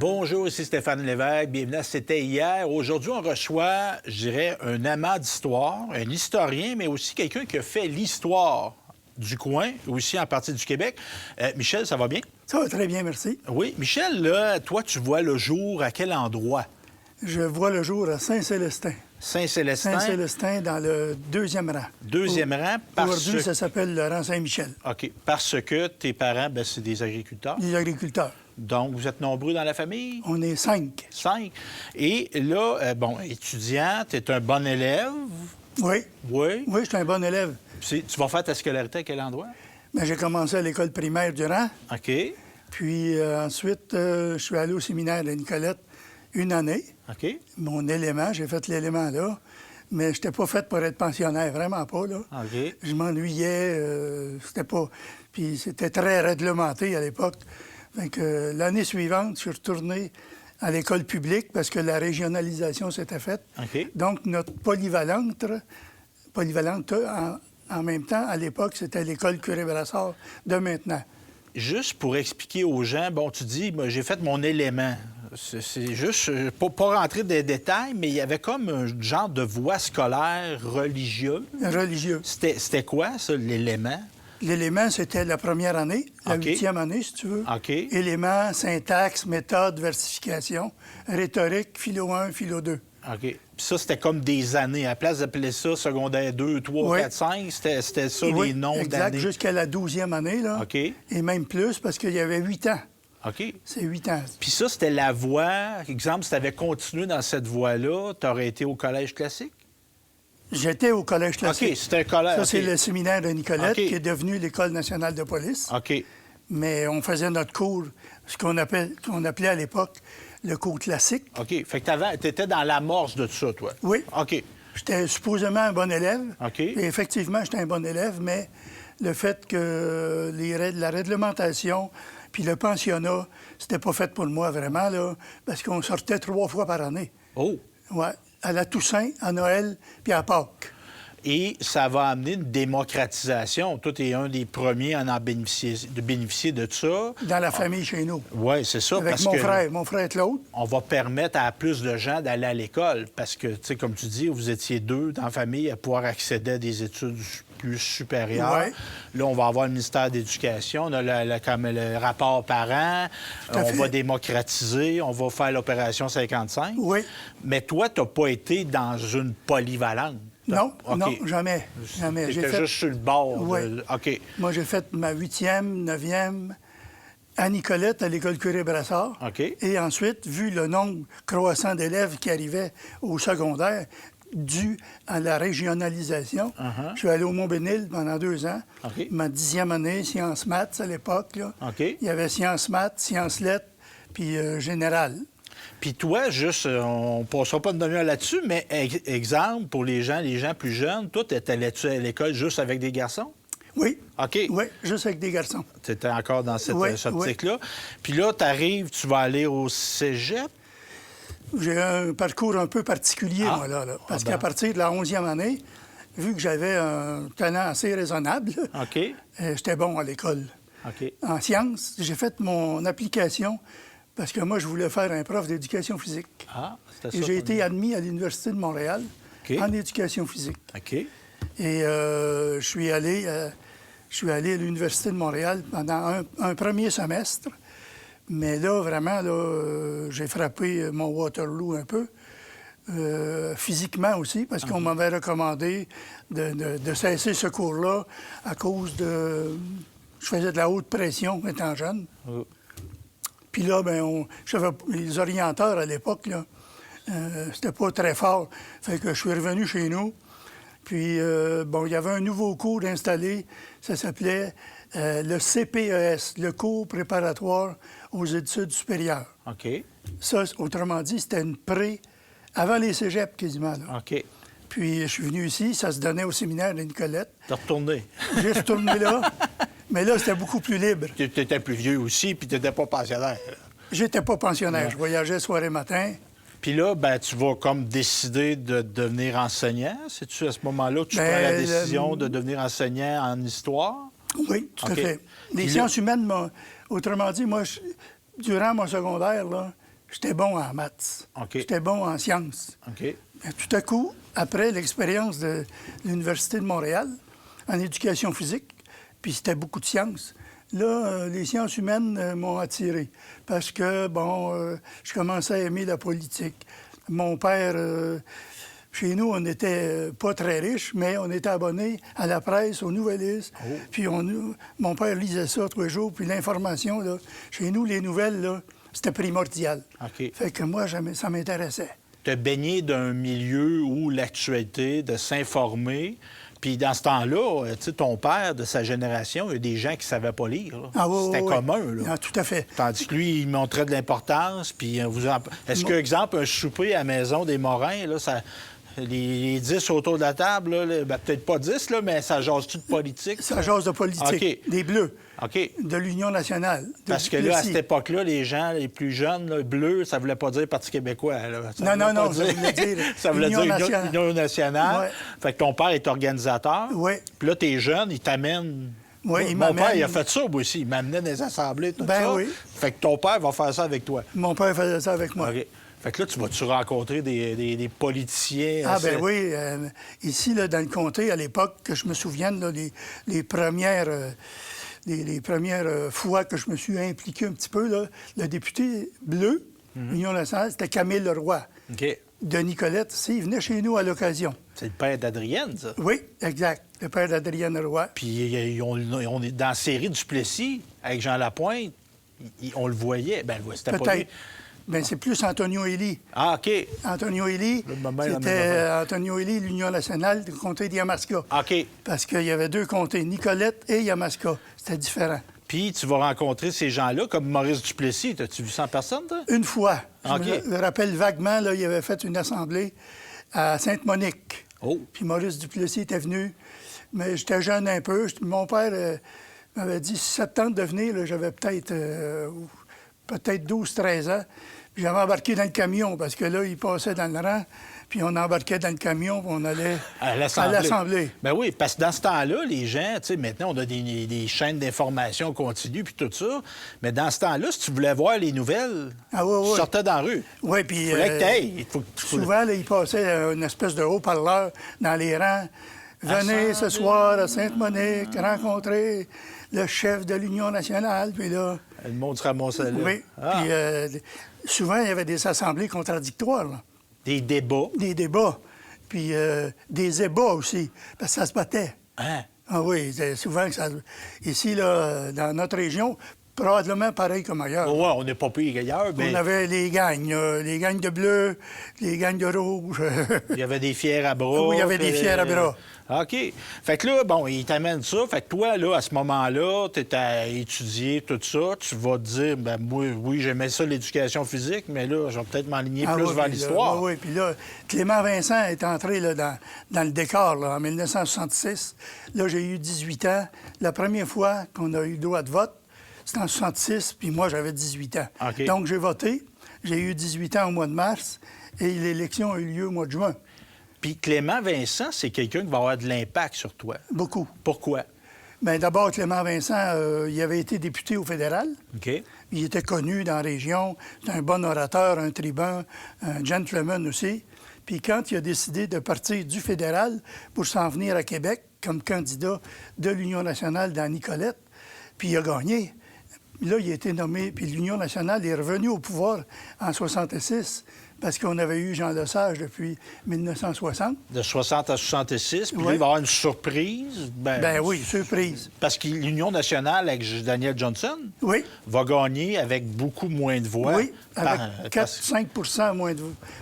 Bonjour, ici Stéphane Lévesque. Bienvenue à C'était hier. Aujourd'hui, on reçoit, je dirais, un amant d'histoire, un historien, mais aussi quelqu'un qui a fait l'histoire du coin, aussi en partie du Québec. Michel, ça va bien? Ça va très bien, merci. Oui. Michel, là, toi, tu vois le jour à quel endroit? Je vois le jour à Saint-Célestin. Saint-Célestin? Saint-Célestin, dans le deuxième rang. Deuxième rang, parce Aujourd'hui, que... ça s'appelle le rang Saint-Michel. OK. Parce que tes parents, bien, c'est des agriculteurs. Les agriculteurs. Donc, vous êtes nombreux dans la famille? On est 5. 5. Et là, bon, étudiant, tu es un bon élève? Oui. Oui. Oui, je suis un bon élève. Tu vas faire ta scolarité à quel endroit? Mais j'ai commencé à l'école primaire du rang. OK. Puis ensuite, je suis allé au séminaire de Nicolette une année. OK. Mon élément, j'ai fait l'élément là. Mais je n'étais pas fait pour être pensionnaire, vraiment pas, là. OK. Je m'ennuyais, c'était pas... Puis c'était très réglementé à l'époque. Fait que l'année suivante, je suis retourné à l'école publique parce que la régionalisation s'était faite. OK. Donc, notre polyvalente en même temps, à l'époque, c'était l'école Curé-Brassard de maintenant. Juste pour expliquer aux gens, bon, tu dis, moi, j'ai fait mon élément. C'est juste, pas rentrer dans les détails, mais il y avait comme un genre de voie scolaire religieuse. Religieux. C'était quoi, ça, l'élément? L'élément, c'était la première année, la OK. 8e année, si tu veux. OK. Éléments, syntaxe, méthode, versification, rhétorique, philo 1, philo 2. OK. Puis ça, c'était comme des années. À la place d'appeler ça secondaire 2, 3, Oui. 4, 5, c'était ça, Oui, les noms exact, d'années. jusqu'à la 12e année, là. OK. Et même plus, parce qu'il y avait 8 ans. OK. C'est 8 ans. Puis ça, c'était la voie... Exemple, si tu avais continué dans cette voie-là, tu aurais été au collège classique? J'étais au collège classique. OK, c'était un collège. Ça, c'est OK. le séminaire de Nicolette, OK. qui est devenu l'École nationale de police. OK. Mais on faisait notre cours, ce qu'on appelait à l'époque le cours classique. OK. Fait que tu étais dans l'amorce de tout ça, toi? Oui. OK. J'étais supposément un bon élève. OK. Et effectivement, j'étais un bon élève, mais le fait que la réglementation puis le pensionnat, c'était pas fait pour moi vraiment, là, parce qu'on sortait 3 fois par année. Oh! Ouais. À la Toussaint, à Noël, puis à Pâques. Et ça va amener une démocratisation. Toi, tu es un des premiers à en bénéficier de ça. Dans la famille chez nous. Oui, c'est ça. Avec parce mon que frère, mon frère Claude. on va permettre à plus de gens d'aller à l'école. Parce que, tu sais, comme tu dis, vous étiez 2 dans la famille à pouvoir accéder à des études plus supérieures. Ouais. Là, on va avoir le ministère de l'Éducation, on a comme le rapport parent, Tout à on fait. va démocratiser, on va faire l'opération 55. Oui. Mais toi, tu n'as pas été dans une polyvalente. Non, OK. non, jamais. Jamais. Tu étais juste sur le bord. Oui. OK. Moi, j'ai fait ma 8e, 9e à Nicolette, à l'école Curé-Brassard. OK. Et ensuite, vu le nombre croissant d'élèves qui arrivaient au secondaire, dû à la régionalisation, je suis allé au Mont-Bénil pendant 2 ans. OK. Ma 10e année, sciences maths à l'époque. Là. OK. Il y avait sciences maths, sciences lettres, puis général. Puis toi, juste, on ne passera pas de demi-heure là-dessus, mais exemple, pour les gens plus jeunes, toi, allais-tu à l'école juste avec des garçons? Oui. OK. Oui, juste avec des garçons. Tu étais encore dans cette Oui, optique-là. Puis là, tu arrives, tu vas aller au cégep? J'ai un parcours un peu particulier, moi, là. Parce qu'à partir de la 11e année, vu que j'avais un talent assez raisonnable, OK. j'étais bon à l'école. OK. En sciences, j'ai fait mon application parce que moi, je voulais faire un prof d'éducation physique. Ah, c'était Et ça. j'ai été admis à l'Université de Montréal OK. en éducation physique. OK. Et je suis allé à l'Université de Montréal pendant un premier semestre. Mais là, vraiment, là, j'ai frappé mon Waterloo un peu. Physiquement aussi, parce qu'on m'avait recommandé de cesser ce cours-là à cause de... Je faisais de la haute pression étant jeune. Oh. Puis là, bien, les orienteurs à l'époque, là, c'était pas très fort. Fait que je suis revenu chez nous. Puis, bon, il y avait un nouveau cours installé. Ça s'appelait le CPES, le cours préparatoire aux études supérieures. OK. Ça, autrement dit, c'était une avant les cégeps, quasiment. Là. OK. Puis, je suis venu ici, ça se donnait au séminaire de Nicolette. T'es retourné. J'ai retourné là, mais là, c'était beaucoup plus libre. Tu étais plus vieux aussi, puis tu n'étais pas pensionnaire. J'étais pas pensionnaire. Je voyageais soir et matin. Puis là, ben, tu vas comme décider de devenir enseignant. C'est-tu à ce moment-là que tu Ben, prends la décision de devenir enseignant en histoire? Oui, tout à OK. fait. Les Puis sciences humaines, autrement dit, moi, durant mon secondaire, là, j'étais bon en maths. OK. J'étais bon en sciences. OK. Mais tout à coup, après l'expérience de l'Université de Montréal, en éducation physique, puis c'était beaucoup de sciences, là, les sciences humaines m'ont attiré parce que, bon, je commençais à aimer la politique. Mon père, chez nous, on n'était pas très riches, mais on était abonnés à la presse, aux Nouvelliste. Oh. Puis mon père lisait ça tous les jours, puis l'information, là, chez nous, les nouvelles, là, c'était primordial. OK. Fait que moi, ça m'intéressait. Tu as baigné d'un milieu où l'actualité, de s'informer. Puis dans ce temps-là, tu sais, ton père, de sa génération, il y a des gens qui ne savaient pas lire. Là. Ah, oui, C'était oui, oui. commun, là. Ah, tout à fait. Tandis que lui, il montrait de l'importance. Puis est-ce que, exemple, un souper à la maison des Morins, là, ça... Les 10 autour de la table, là, ben, peut-être pas 10, là, mais ça jase-tu de politique? Ça jase de politique. OK. Des Bleus. OK. De l'Union nationale. Parce que là, à cette époque-là, les gens les plus jeunes, là, bleu, ça voulait pas dire Parti québécois. Là. Ça Non, voulait ça voulait dire ça voulait Union dire nationale. Union nationale. Ouais. Fait que ton père est organisateur. Oui. Puis là, t'es jeune, il t'amène... Oui, il Mon m'amène. père, il a fait ça, moi aussi. Il m'amenait dans les assemblées, tout Ben ça. oui. Fait que ton père va faire ça avec toi. Mon père faisait ça avec moi. OK. Fait que là, tu vas-tu rencontrer des politiciens? Ah, ben oui. Ici, là, dans le comté, à l'époque, que je me souvienne, là, les premières fois que je me suis impliqué un petit peu, là, le député bleu, l'Union nationale, c'était Camille Leroy. OK. De Nicolette, il venait chez nous à l'occasion. C'est le père d'Adrienne, ça. Oui, exact. Le père d'Adrienne Leroy. Puis on est dans la série du Plessis, avec Jean Lapointe, on le voyait. Ben, c'était pas lui. Peut-être. Bien, c'est plus Antonio Élie. Ah, OK. Antonio Élie, c'était Antonio Élie, l'Union nationale du comté de Yamaska. OK. Parce qu'il y avait deux comtés, Nicolette et Yamaska. C'était différent. Puis tu vas rencontrer ces gens-là, comme Maurice Duplessis. T'as-tu vu ça en personne, toi? Une fois. OK. Je me rappelle vaguement, là, il avait fait une assemblée à Sainte-Monique. Oh. Puis Maurice Duplessis était venu. Mais j'étais jeune un peu. Mon père m'avait dit, si ça te tente de venir, là, j'avais peut-être 12-13 ans. Puis j'avais embarqué dans le camion parce que là, il passait dans le rang. Puis on embarquait dans le camion, puis on allait à l'Assemblée. Ben oui, parce que dans ce temps-là, les gens, tu sais, maintenant, on a des chaînes d'information continues puis tout ça. Mais dans ce temps-là, si tu voulais voir les nouvelles, tu sortais dans la rue. Oui, puis... souvent, là, il passait une espèce de haut-parleur dans les rangs. Venez ce soir à Sainte-Monique rencontrer le chef de l'Union nationale. Puis là... Le monde se ramassait là. Oui. Ah. Puis souvent, il y avait des assemblées contradictoires, là. Des débats. Des débats. Puis des ébats aussi, parce que ça se battait. Hein? Ah oui, c'est souvent que ça... Ici, là, dans notre région, probablement pareil comme ailleurs. Oui, on n'est pas pire ailleurs, mais... On avait les gangs de bleu, les gangs de rouge. Il y avait des fiers à bras. Oui, il y avait des fiers à bras. OK. Fait que là, bon, il t'amène ça. Fait que toi, là, à ce moment-là, tu es à étudier tout ça. Tu vas te dire, ben moi, oui, j'aimais ça, l'éducation physique, mais là, je vais peut-être m'enligner plus vers l'histoire. Oui, puis là, Clément Vincent est entré là, dans le décor là, en 1966. Là, j'ai eu 18 ans. La première fois qu'on a eu le droit de vote, c'était en 66, puis moi, j'avais 18 ans. OK. Donc, j'ai voté. J'ai eu 18 ans au mois de mars et l'élection a eu lieu au mois de juin. Puis Clément Vincent, c'est quelqu'un qui va avoir de l'impact sur toi. Beaucoup. Pourquoi? Bien, d'abord, Clément Vincent, il avait été député au fédéral. OK. Il était connu dans la région. C'était un bon orateur, un tribun, un gentleman aussi. Puis quand il a décidé de partir du fédéral pour s'en venir à Québec comme candidat de l'Union nationale dans Nicolette, puis il a gagné. Là, il a été nommé, puis l'Union nationale est revenue au pouvoir en 1966 parce qu'on avait eu Jean Lesage depuis 1960. De 60 à 66, puis Oui. là, il va y avoir une surprise. Ben oui, surprise. Parce que l'Union nationale avec Daniel Johnson Oui, va gagner avec beaucoup moins de voix. oui, avec 4-5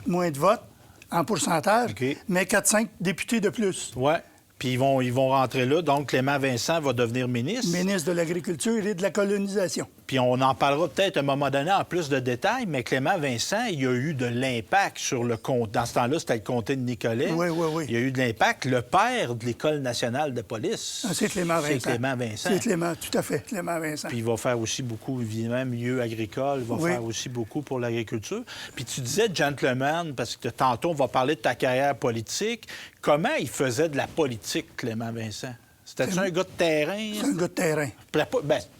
moins de votes en pourcentage, OK. mais 4-5 députés de plus. Oui. Puis ils vont rentrer là. Donc, Clément Vincent va devenir ministre. Ministre de l'Agriculture et de la colonisation. Puis on en parlera peut-être à un moment donné en plus de détails, mais Clément Vincent, il a eu de l'impact sur le comté. Dans ce temps-là, c'était le comté de Nicolet. Oui, oui, oui. Il a eu de l'impact. Le père de l'École nationale de police. Ah, c'est Clément Vincent. C'est Clément Vincent. C'est Clément, tout à fait, Clément Vincent. Puis il va faire aussi beaucoup, évidemment, milieu agricole. Il va Oui. faire aussi beaucoup pour l'agriculture. Puis tu disais gentleman, parce que tantôt, on va parler de ta carrière politique. Comment il faisait de la politique, Clément Vincent? C'était-tu un gars de terrain? C'est un gars de terrain.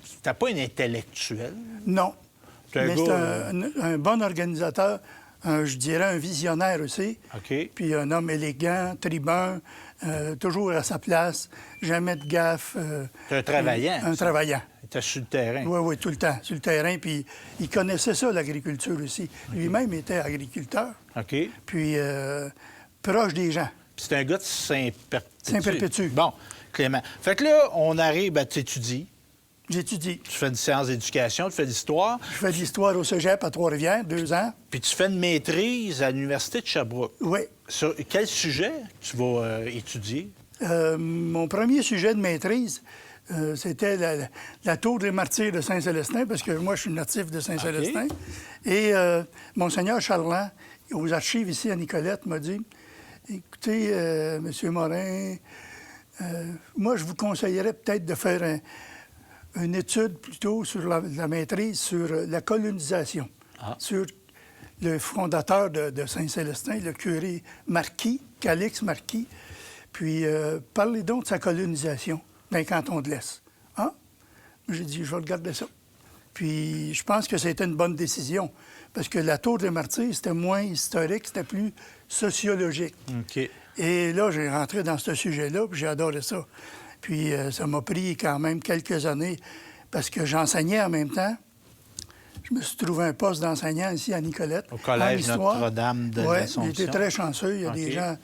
C'était pas un intellectuel. Non. C'est un Mais gars, c'est un bon organisateur, je dirais un visionnaire aussi. OK. Puis un homme élégant, tribun, toujours à sa place, jamais de gaffe. C'est un travaillant. Un travaillant. Il était sur le terrain. Oui, oui, tout le temps, sur le terrain. Puis il connaissait ça, l'agriculture aussi. Lui-même était agriculteur. OK. Puis proche des gens. Puis c'est un gars de Saint-Perpétue. Saint-Perpétue. Bon, Clément. Fait que là, on arrive, tu étudies. J'étudie. Tu fais une séance d'éducation, tu fais de l'histoire. Je fais de l'histoire au cégep à Trois-Rivières, 2 ans. Puis tu fais une maîtrise à l'Université de Sherbrooke. Oui. Sur quel sujet tu vas étudier? Mon premier sujet de maîtrise, c'était la tour des martyrs de Saint-Célestin, parce que moi, je suis natif de Saint-Célestin. OK. Et Monseigneur Charland, aux archives ici à Nicolette, m'a dit, écoutez, M. Morin, moi, je vous conseillerais peut-être de faire une étude plutôt sur la maîtrise sur la colonisation, sur le fondateur de Saint-Célestin, le curé Marquis, Calix Marquis. Puis, parlez donc de sa colonisation dans le canton de l'Est. Ah? J'ai dit, je vais regarder ça. Puis, je pense que c'était une bonne décision, parce que la Tour des Martyrs, c'était moins historique, c'était plus sociologique. OK. Et là, j'ai rentré dans ce sujet-là, puis j'ai adoré ça. Puis, ça m'a pris quand même quelques années, parce que j'enseignais en même temps. Je me suis trouvé un poste d'enseignant ici à Nicolette. Au Collège Notre-Dame de l'Assomption. Oui, j'étais très chanceux. Il y a des gens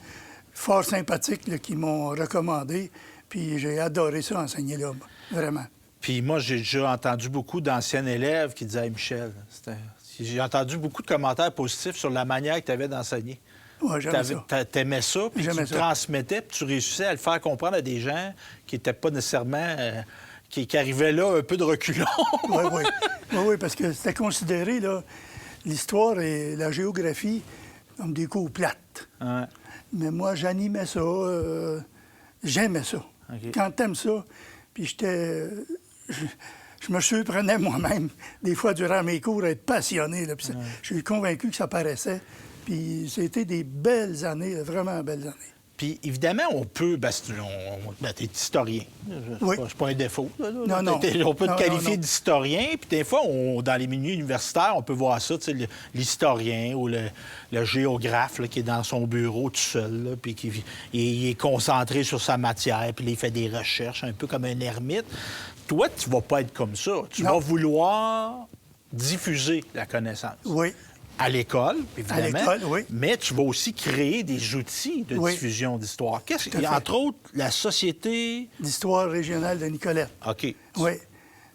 fort sympathiques là, qui m'ont recommandé. Puis j'ai adoré ça, enseigner là, vraiment. Puis moi, j'ai déjà entendu beaucoup d'anciens élèves qui disaient hey, Michel, j'ai entendu beaucoup de commentaires positifs sur la manière que tu avais d'enseigner. Oui, j'aimais ça. T'aimais ça, puis tu le transmettais, puis tu réussissais à le faire comprendre à des gens qui n'étaient pas nécessairement... qui arrivaient là un peu de reculons. Oui, parce que c'était considéré, là, l'histoire et la géographie comme des cours plates. Ouais. Mais moi, j'animais ça. J'aimais ça. Okay. Quand t'aimes ça, puis j'étais... Je me surprenais moi-même, des fois, durant mes cours, à être passionné. Là, puis je suis convaincu que ça paraissait. Puis c'était des belles années, vraiment belles années. Puis, évidemment, on peut... t'es historien. Oui. C'est pas un défaut. Là. Non. On peut te qualifier d'historien. Puis, des fois, dans les milieux universitaires, on peut voir ça, l'historien ou le géographe là, qui est dans son bureau tout seul, là, puis il est concentré sur sa matière, puis il fait des recherches, un peu comme un ermite. Toi, tu vas pas être comme ça. Tu vas vouloir diffuser la connaissance. Oui. À l'école, évidemment. À l'école, oui. Mais tu vas aussi créer des outils de diffusion d'histoire. Entre autres, la Société... d'histoire régionale de Nicolette. OK. Oui.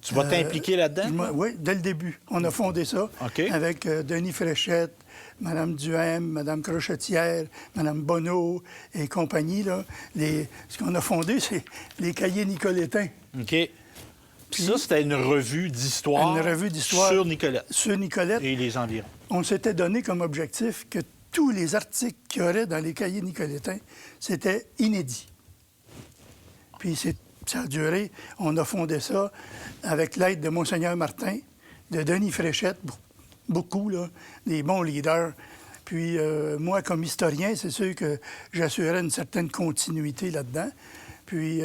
Tu vas t'impliquer là-dedans? Oui, dès le début. On a fondé ça avec Denis Fréchette, Mme Duhem, Mme Crochetière, Mme Bonneau et compagnie. Là. Ce qu'on a fondé, c'est les cahiers nicolétains. OK. Puis ça, c'était une revue d'histoire sur Nicolette. Sur Nicolette. Et les environs. On s'était donné comme objectif que tous les articles qu'il y aurait dans les cahiers nicolétains, c'était inédit. Puis ça a duré. On a fondé ça avec l'aide de Monseigneur Martin, de Denis Fréchette, beaucoup, là, des bons leaders. Puis moi, comme historien, c'est sûr que j'assurais une certaine continuité là-dedans. Puis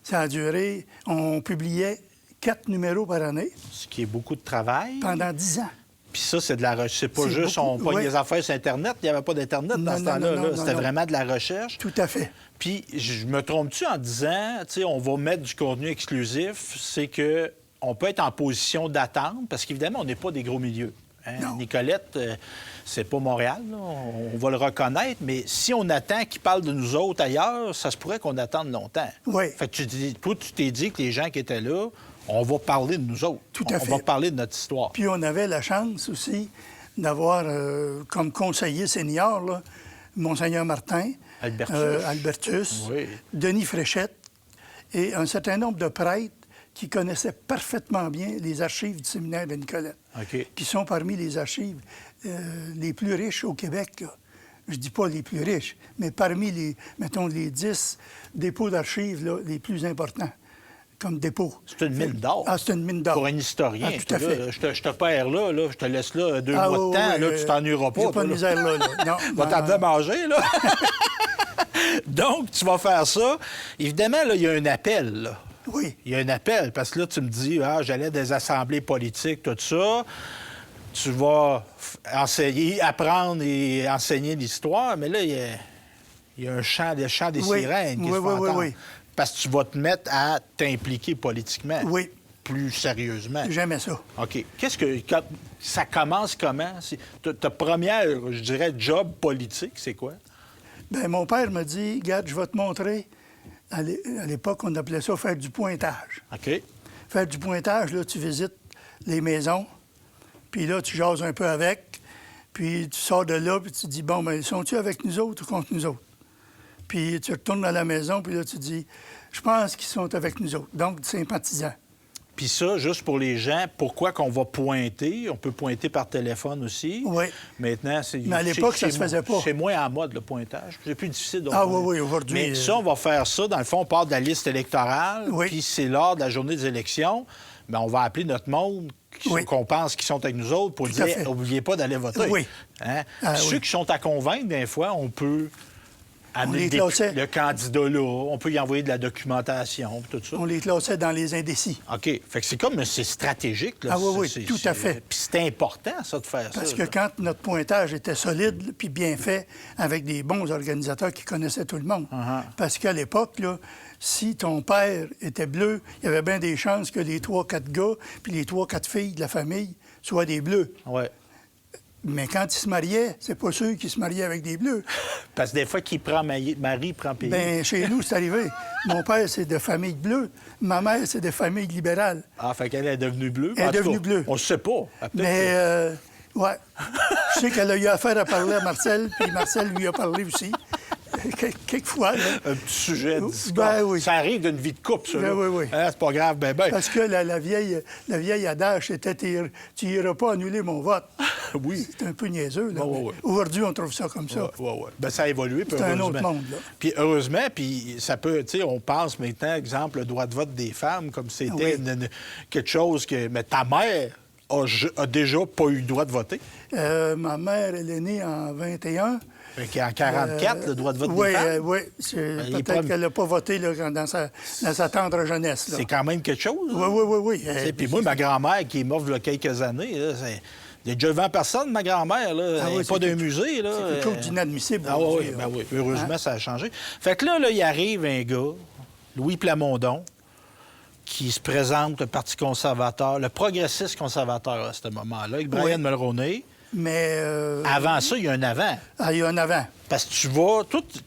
ça a duré. On publiait 4 numéros par année. Ce qui est beaucoup de travail. Pendant 10 ans. Puis ça, c'est de la recherche. C'est pas juste on pogne des affaires sur Internet. Il n'y avait pas d'Internet dans ce temps-là. C'était vraiment de la recherche. Tout à fait. Puis je me trompe-tu en disant, tu sais, on va mettre du contenu exclusif, c'est que on peut être en position d'attente, parce qu'évidemment, on n'est pas des gros milieux. Hein? Nicolette, c'est pas Montréal, là. On va le reconnaître, mais si on attend qu'ils parlent de nous autres ailleurs, ça se pourrait qu'on attende longtemps. Oui. Fait que toi, tu t'es dit que les gens qui étaient là, on va parler de nous autres. Tout à fait. On va parler de notre histoire. Puis on avait la chance aussi d'avoir comme conseiller senior là, Monseigneur Martin, Albertus, Denis Fréchette et un certain nombre de prêtres qui connaissaient parfaitement bien les archives du séminaire de Nicolette, qui sont parmi les archives les plus riches au Québec. Là. Je dis pas les plus riches, mais parmi les, mettons, les 10 dépôts d'archives là, les plus importants. Comme dépôt. C'est une mine d'or. Ah, c'est une mine d'or. Pour un historien. Tout à fait. Je te perds là, je te laisse là 2 mois de temps, là, tu t'ennuieras pas. J'ai pas de misère là. Non, va t'amener à manger, là. Donc, tu vas faire ça. Évidemment, là, il y a un appel, là. Oui. Il y a un appel, parce que là, tu me dis, j'allais à des assemblées politiques, tout ça. Tu vas apprendre et enseigner l'histoire, mais là, il y a un chant des sirènes qui se font entendre. Oui. Parce que tu vas te mettre à t'impliquer politiquement. Oui. Plus sérieusement. J'aimais ça. OK. Ça commence comment? Ta première, je dirais, job politique, c'est quoi? Bien, mon père m'a dit, regarde, je vais te montrer. À l'époque, on appelait ça faire du pointage. OK. Faire du pointage, là, tu visites les maisons, puis là, tu jases un peu avec, puis tu sors de là, puis tu te dis, bon, bien, sont-ils avec nous autres ou contre nous autres? Puis tu retournes à la maison, puis là, tu te dis, je pense qu'ils sont avec nous autres. Donc, sympathisants. Puis ça, juste pour les gens, pourquoi qu'on va pointer? On peut pointer par téléphone aussi. Oui. Maintenant, c'est... Mais à l'époque, ça se faisait pas. C'est moins en mode, le pointage. C'est plus difficile de... Oui, aujourd'hui... Mais ça, on va faire ça. Dans le fond, on part de la liste électorale. Oui. Puis c'est lors de la journée des élections. Bien, on va appeler notre monde qu'on pense qu'ils sont avec nous autres pour dire, n'oubliez pas d'aller voter. Oui. Hein? Ceux qui sont à convaincre, des fois, on peut... amener le candidat là, on peut y envoyer de la documentation, tout ça. On les classait dans les indécis. OK. Fait que c'est stratégique. Là. Oui, tout à fait. Puis c'est important, ça, de faire ça. Parce que quand notre pointage était solide puis bien fait, avec des bons organisateurs qui connaissaient tout le monde. Parce qu'à l'époque, là, si ton père était bleu, il y avait bien des chances que les 3-4 gars puis les 3-4 filles de la famille soient des bleus. Oui. Mais quand il se mariait, c'est pas sûr qu'il se mariait avec des bleus. Parce que des fois, qui prend mari, prend pays. Bien, chez nous, c'est arrivé. Mon père, c'est de famille bleue. Ma mère, c'est de famille libérale. Ah, fait qu'elle est devenue bleue? Elle est devenue bleue. On ne sait pas. Mais, ouais. Je sais qu'elle a eu affaire à parler à Marcel, puis Marcel lui a parlé aussi. Quelquefois. Là. Un petit sujet de discours. Ben, oui. Ça arrive d'une vie de couple, ça. Ben, oui. Hein, c'est pas grave, ben. Parce que la vieille adage, c'était « Tu n'iras pas annuler mon vote ». Oui. C'est un peu niaiseux, là. Oui. Aujourd'hui, on trouve ça comme ça. Oui. Ben, ça a évolué, puis c'est un autre monde, là. Puis heureusement, puis ça peut, tu sais, on pense maintenant, exemple, le droit de vote des femmes, comme c'était quelque chose que... Mais ta mère a déjà pas eu le droit de voter. Ma mère, elle est née en 21. En 44, le droit de vote des femmes? Oui. Peut-être qu'elle n'a pas voté là, dans sa tendre jeunesse. Là. C'est quand même quelque chose. Oui. Puis moi, ma grand-mère, qui est morte il y a quelques années, là, il y a déjà 20 personnes, ma grand-mère. Là. Elle n'est pas d'un musée. Là. C'est quelque chose d'inadmissible. Oui. Heureusement, ça a changé. Fait que là, il arrive un gars, Louis Plamondon, qui se présente le Parti conservateur, le progressiste conservateur à ce moment-là, avec Brian Mulroney. Mais... Avant ça, il y a un avant. Il y a un avant. Parce que tu vas...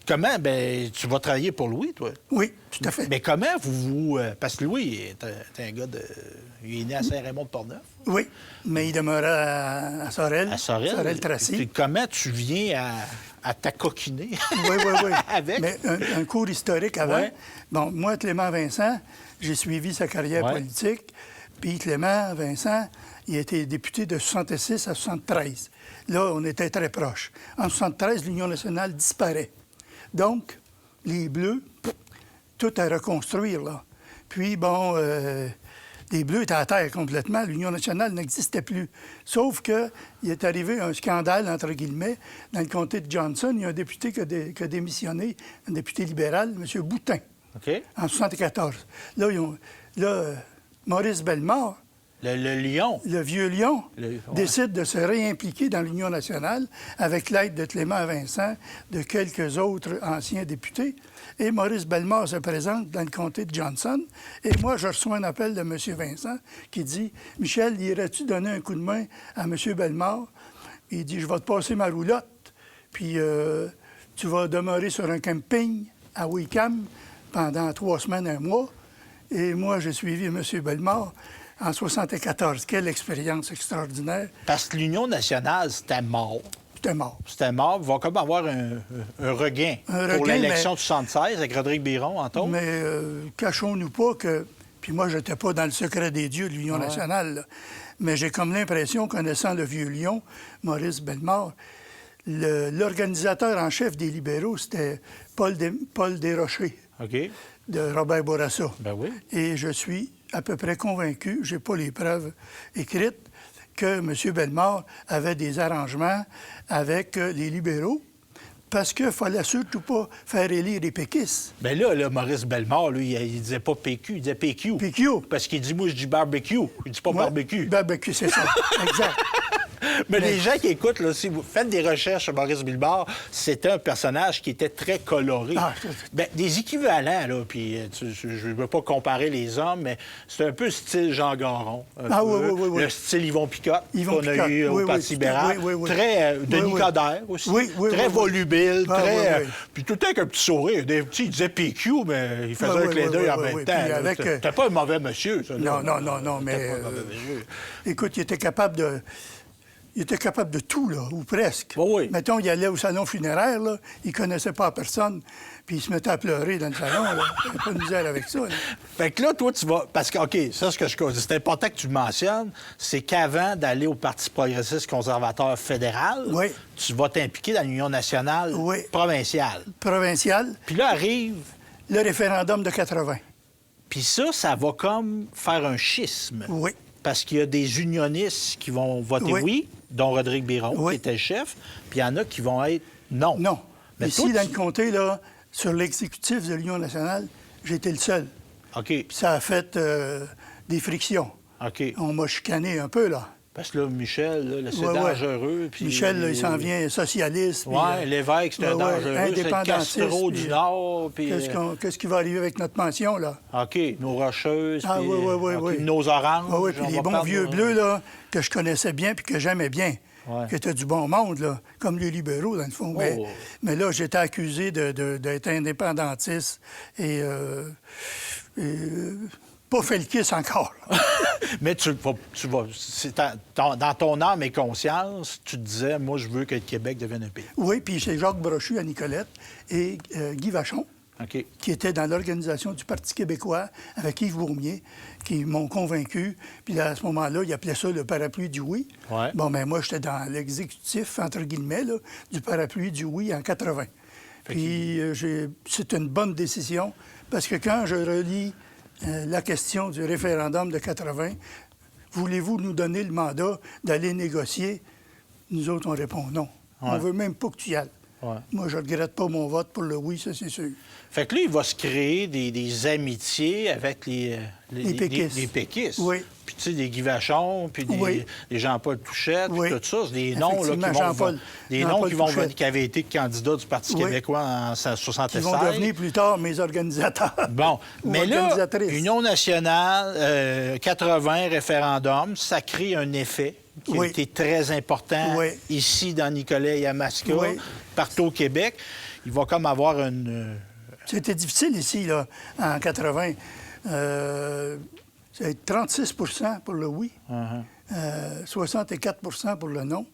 Comment? Ben, tu vas travailler pour Louis, toi? Oui, tout à fait. Mais comment vous... parce que Louis est un gars de... Il est né à Saint-Raymond-de-Portneuf. Oui, mais il demeurait à Sorel. À Sorel? Sorel-Tracy. Comment tu viens à t'acoquiner? Oui. Avec? Mais un cours historique avant. Ouais. Bon, moi, Clément Vincent, j'ai suivi sa carrière politique. Puis Clément Vincent, il a été député de 66 à 73. Là, on était très proches. En 73, l'Union nationale disparaît. Donc, les Bleus, tout à reconstruire, là. Puis, bon, les Bleus étaient à terre complètement. L'Union nationale n'existait plus. Sauf qu'il est arrivé un scandale, entre guillemets, dans le comté de Johnson. Il y a un député qui a démissionné, un député libéral, M. Boutin, en 74. Là, Maurice Bellemare, le lion. Le vieux lion décide de se réimpliquer dans l'Union nationale avec l'aide de Clément Vincent, de quelques autres anciens députés. Et Maurice Bellemare se présente dans le comté de Johnson. Et moi, je reçois un appel de M. Vincent qui dit « Michel, irais-tu donner un coup de main à M. Bellemare? » Il dit « Je vais te passer ma roulotte, puis tu vas demeurer sur un camping à Wickham pendant 3 semaines, 1 mois. » Et moi, j'ai suivi M. Bellemare en 74. Quelle expérience extraordinaire. Parce que l'Union nationale, c'était mort. C'était mort. C'était mort. Il va comme avoir un regain pour l'élection de 76 avec Rodrigue Biron, entre autres. Mais cachons-nous pas que... Puis moi, je n'étais pas dans le secret des dieux de l'Union nationale, là. Mais j'ai comme l'impression, connaissant le vieux lion, Maurice Bellemare, l'organisateur en chef des libéraux, c'était Paul Desrochers. OK. De Robert Bourassa. Ben oui. Et je suis à peu près convaincu, je n'ai pas les preuves écrites, que M. Bellemare avait des arrangements avec les libéraux Parce qu'il ne fallait surtout pas faire élire les péquistes. Bien là, Maurice Bellemare, lui, il disait pas PQ, il disait PQ. PQ. Parce qu'il dit, moi, je dis barbecue. Il dit pas Ouais, barbecue. Barbecue, c'est ça. Exact. Mais les gens qui écoutent, là, si vous faites des recherches sur Maurice Bellemare, c'était un personnage qui était très coloré. Ah, Bien, des équivalents, là, puis je ne veux pas comparer les hommes, mais c'est un peu style Jean Garon. Ah oui. Le style Yvon Picotte Yvon qu'on a Picotte, eu oui, au Parti libéral. oui. Très Denis Coderre aussi. Très volubile, Ah, très... oui. Puis tout le temps avec un petit sourire. Il disait PQ, mais il faisait un clin d'œil en même temps. Puis C'était pas un mauvais monsieur, ça. Non, mais... C'était pas un mauvais monsieur. Écoute, il était capable de tout, là, ou presque. Oui. Mettons, il allait au salon funéraire, là, il connaissait pas personne, puis il se mettait à pleurer dans le salon, là. Il n'y avait pas de misère avec ça, là. Fait que là, toi, tu vas... Parce que, OK, ça, c'est important que tu le mentionnes, c'est qu'avant d'aller au Parti progressiste conservateur fédéral, Oui. tu vas t'impliquer dans l'Union nationale Oui. provinciale. Provincial, Puis là arrive... le référendum de 80. Puis ça va comme faire un schisme. Oui. Parce qu'il y a des unionistes qui vont voter oui, dont Rodrigue Biron, qui était le chef, puis il y en a qui vont être non. Non. Mais Ici, toi, dans le comté, là, sur l'exécutif de l'Union nationale, j'étais le seul. OK, Puis ça a fait des frictions. OK. On m'a chicané un peu, là. Parce que là, Michel, là, c'est Ouais. dangereux. Puis... Michel, là, il s'en vient socialiste. puis, Oui, l'évêque, c'est un dangereux. C'est le indépendantiste, Castro puis, du Nord. Puis, Qu'est-ce qui va arriver avec notre pension, là? OK, nos Rocheuses, Ah, puis, oui. OK, nos Oranges. Oui, puis on les va bons parler vieux de- bleus, là, que je connaissais bien puis que j'aimais bien. Ouais. Qui étaient du bon monde, là, comme les libéraux, dans le fond. Oh. Mais là, j'étais accusé d'être indépendantiste et pas fait le kiss encore, là. Mais dans ton âme et conscience, tu te disais, moi, je veux que le Québec devienne un pays. Oui, puis c'est Jacques Brochu à Nicolette et Guy Vachon, OK. qui étaient dans l'organisation du Parti québécois avec Yves Beaumier, qui m'ont convaincu. Puis là, à ce moment-là, ils appelaient ça le parapluie du oui. Ouais. Bon, mais moi, j'étais dans l'exécutif, entre guillemets, là, du parapluie du oui en 80. Puis c'est une bonne décision, parce que quand je relis la question du référendum de 80, voulez-vous nous donner le mandat d'aller négocier? Nous autres, on répond non. On veut même pas que tu y ailles. Ouais. Moi, je ne regrette pas mon vote pour le oui, ça, c'est sûr. Fait que là, il va se créer des amitiés avec les péquistes. les péquistes. Oui. Puis, tu sais, des Guy Vachon, puis Oui. des Jean-Paul Touchette, puis Oui. tout ça. C'est des noms là, Effectivement, Jean-Paul Touchette. qui avaient été candidats du Parti Oui. québécois en Qui 1976. vont devenir plus tard mes organisateurs. Bon, Ou mais là, organisatrices. Union nationale, 80, référendum, ça crée un effet qui a Oui. été très important Oui. ici dans Nicolet et Yamaska, Oui. partout au Québec. Il va comme avoir une... C'était difficile ici, là, en 80. C'est 36 pour le oui, 64 pour le non.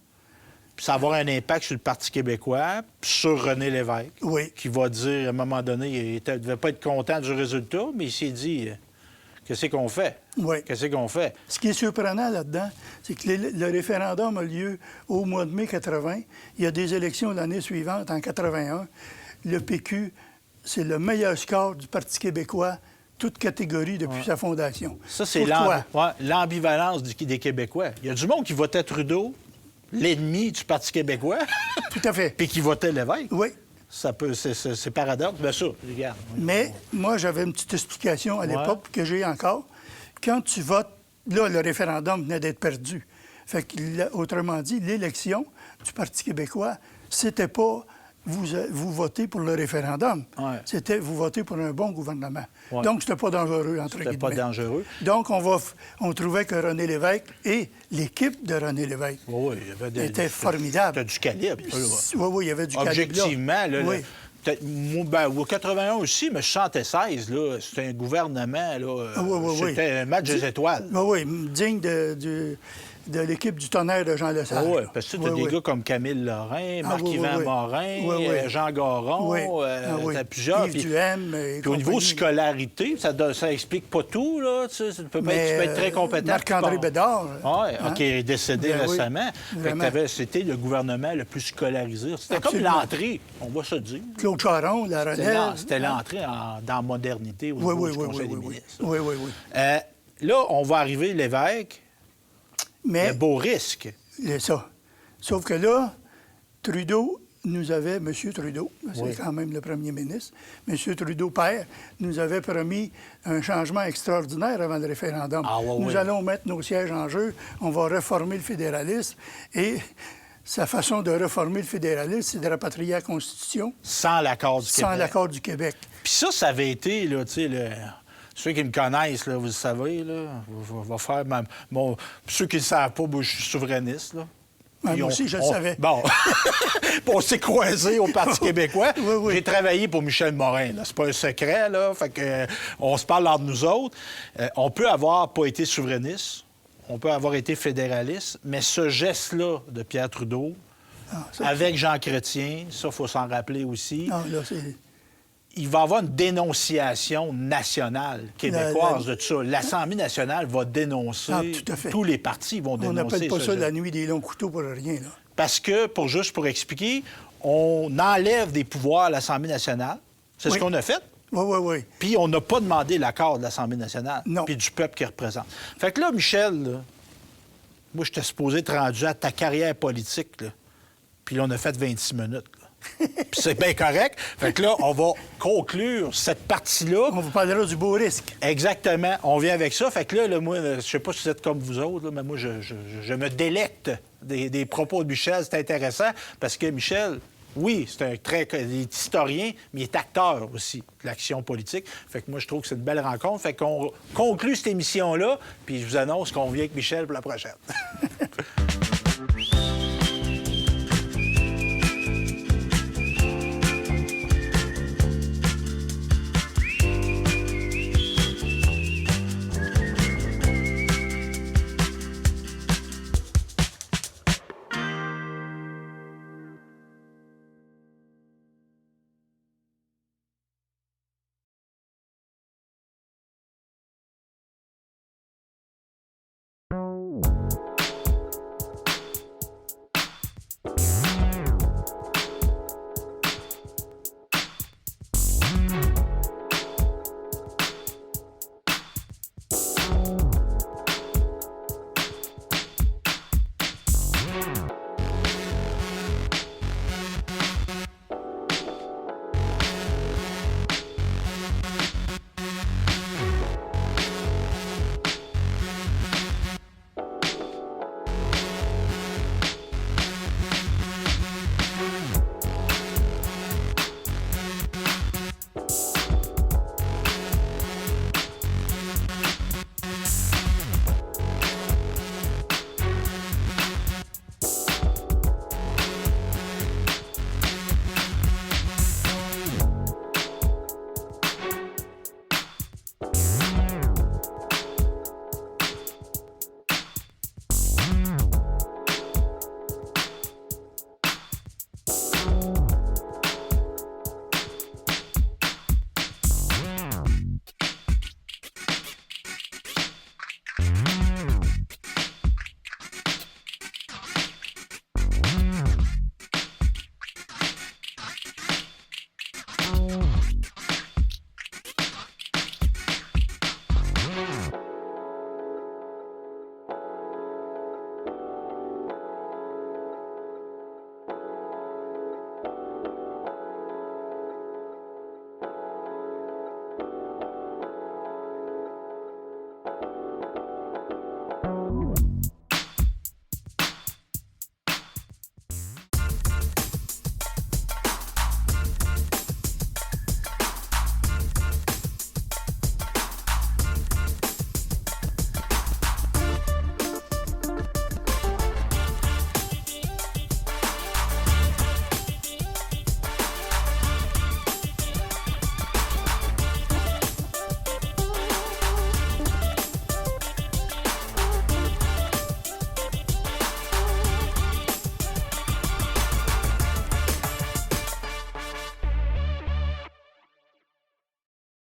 Puis ça va avoir un impact sur le Parti québécois, puis sur René Lévesque, Oui. qui va dire, à un moment donné, il ne devait pas être content du résultat, mais il s'est dit, qu'est-ce qu'on fait? Oui. Qu'est-ce qu'on fait? Ce qui est surprenant là-dedans, c'est que le référendum a lieu au mois de mai 80. Il y a des élections l'année suivante, en 81. Le PQ, c'est le meilleur score du Parti québécois, toute catégorie depuis sa fondation. Ça, c'est Pourquoi? l'ambivalence des Québécois. Il y a du monde qui votait Trudeau, l'ennemi du Parti québécois, Tout à fait. puis qui votait Lévesque. Oui. C'est paradoxe. Bien sûr, regarde. Mais moi, j'avais une petite explication à l'époque que j'ai encore. Quand tu votes, là, le référendum venait d'être perdu. Fait que, autrement dit, l'élection du Parti québécois, c'était pas vous votez pour le référendum. Ouais. C'était vous votez pour un bon gouvernement. Ouais. Donc, c'était pas dangereux, entre guillemets. C'était pas dangereux. Donc, on trouvait que René Lévesque et l'équipe de René Lévesque Oui, il y avait était formidable. T'as du calibre. Oui, il y avait du calibre. Objectivement, là, Oui. peut-être, moi, au 81 aussi, mais 76, là, c'était un gouvernement, là, c'était un match des étoiles. Oui, digne de l'équipe du Tonnerre de Jean Lesage. Oui, parce que tu as des gars comme Camille Lorrain, Marc-Yvan Morin, Jean Garon, t'as plusieurs. Yves Duhem. Puis au niveau scolarité, ça explique pas tout, là. Tu sais, tu peux être très compétent. Marc-André Bédard. Oui, qui est décédé récemment. Fait que c'était le gouvernement le plus scolarisé. C'était comme l'entrée, on va se dire. Claude Charon, la relève. C'était l'entrée dans la modernité au niveau du Conseil des ministres. Oui. Là, on va arriver, Lévesque. Mais le beau risque. C'est ça. Sauf que là, Trudeau nous avait, M. Trudeau, c'est Oui. quand même le premier ministre, M. Trudeau père, nous avait promis un changement extraordinaire avant le référendum. Ah, oui, Nous oui. allons mettre nos sièges en jeu, on va réformer le fédéralisme et sa façon de réformer le fédéralisme, c'est de rapatrier la Constitution Sans l'accord du sans Québec. l'accord du Québec. Puis ça avait été, là, tu sais, ceux qui me connaissent, là, vous le savez, là, va faire ceux qui ne le savent pas, moi, je suis souverainiste, là. Ouais, Puis moi aussi, je le savais. Bon. Puis on s'est croisés au Parti québécois. Oui, oui. J'ai travaillé pour Michel Morin, là. C'est pas un secret, là. Fait que, on se parle entre nous autres. On peut avoir pas été souverainiste, on peut avoir été fédéraliste, mais ce geste-là de Pierre Trudeau, Ça, avec Jean Chrétien, ça, il faut s'en rappeler aussi, non, là, c'est... il va y avoir une dénonciation nationale québécoise de tout ça. L'Assemblée nationale va dénoncer. Ah, tout à fait. Tous les partis vont On dénoncer. n'appelle pas ce ça geste. la nuit des longs couteaux pour rien, là. Parce que, pour expliquer, on enlève des pouvoirs à l'Assemblée nationale. C'est ce Oui. qu'on a fait. Oui, oui, oui. Puis on n'a pas demandé l'accord de l'Assemblée nationale. Non. Puis du peuple qui représente. Fait que là, Michel, là, moi, j'étais supposé être rendu à ta carrière politique, là. Puis là, on a fait 26 minutes, là. Puis c'est bien correct. Fait que là, on va conclure cette partie-là. On vous parlera du beau risque. Exactement. On vient avec ça. Fait que là, moi, je sais pas si vous êtes comme vous autres, là, mais moi, je me délecte des propos de Michel. C'est intéressant parce que Michel, oui, il est historien, mais il est acteur aussi de l'action politique. Fait que moi, je trouve que c'est une belle rencontre. Fait qu'on conclut cette émission-là, puis je vous annonce qu'on vient avec Michel pour la prochaine.